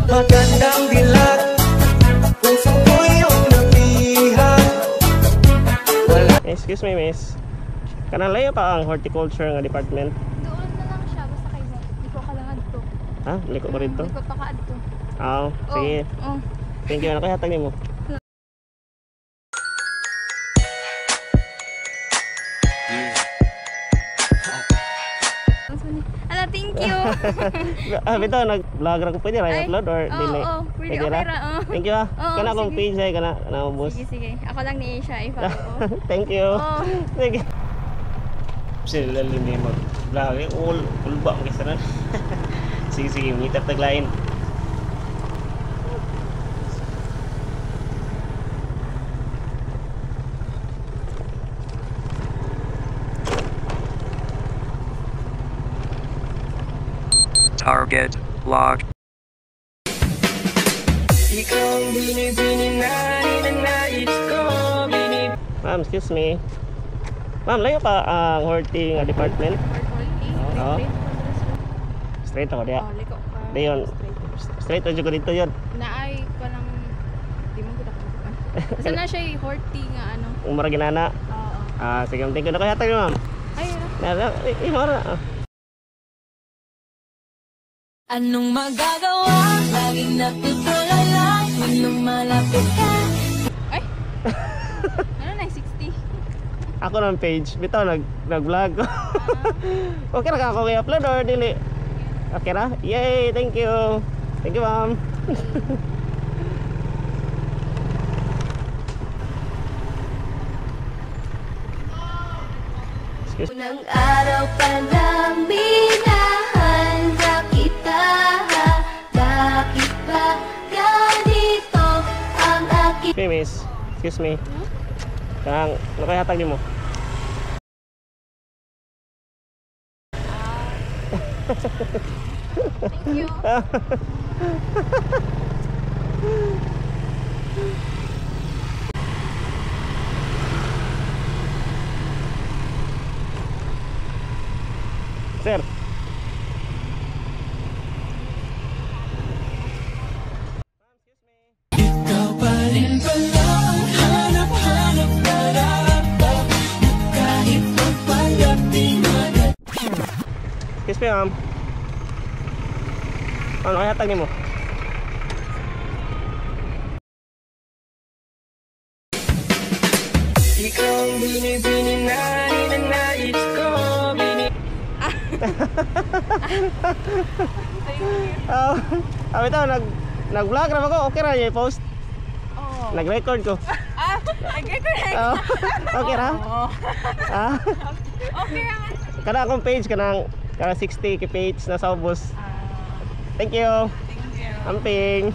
magandang dilag, puso ko yung napihan. Excuse me, miss. Kanang layo pa ang horticulture nga department. Doon na lang siya, basta kayo. Liko ka lang adto. Ha? Liko ko rito? Liko pa ka adto. Sige. Oh. Thank you. Ano kaya hatag nimo? Ala, thank you. Bito, nag-vlog ra ko pwede ra i-upload or dili? Pwede okay ra. Thank you ah. Kana akong sige. page ay kana boss. Sige. Ako lang ni Asia, i-follow ko. Thank you. Sige. Sila lini mag-vlog eh. Ulba ang kisaran. Sige, ngitat taglain. Target locked. Ikaw ang binibini na nais ko. Ma'am, excuse me. Ma'am, layo pa ang horti nga department. Oo. Straight ako diya. Liko ka. Dayon. Straight aja ko dito yun. Naay ko lang, di mo ko dakuan. Basta na siya horty nga ano. Umara ginana. Oo. Sige, thank you na kaya tayo ma'am. Ayun. Mara. Anong magagawa? Laging napitulala kung lumalapit ka. Ay! Ano na, 60? Ako ng page. Bitaw, nag-vlog. Okay na ka ako i-upload or dili? Okay na? Yay! Thank you! Thank you, ma'am! Excuse me. Unang araw pa lang binahanda kita. Bakit ba ganito ang aking... Excuse me, miss. Excuse me. Kanang, ano kaya hatag mo? Thank you. Sir. Ikaw pa rin pala ang hanap-hanap nararapa mo kahit magpadating agad. Excuse me, ma'am. Ano kaya hatag mo? Ikaw ang binibini na nais ko. Ito, nag-vlog na ako. Okay ra yung post. Nag-record ko. Nag-record. Okay ra? Okay ra. Kana akong page, kana 60 ki page na sa ubos. Thank you. Amping.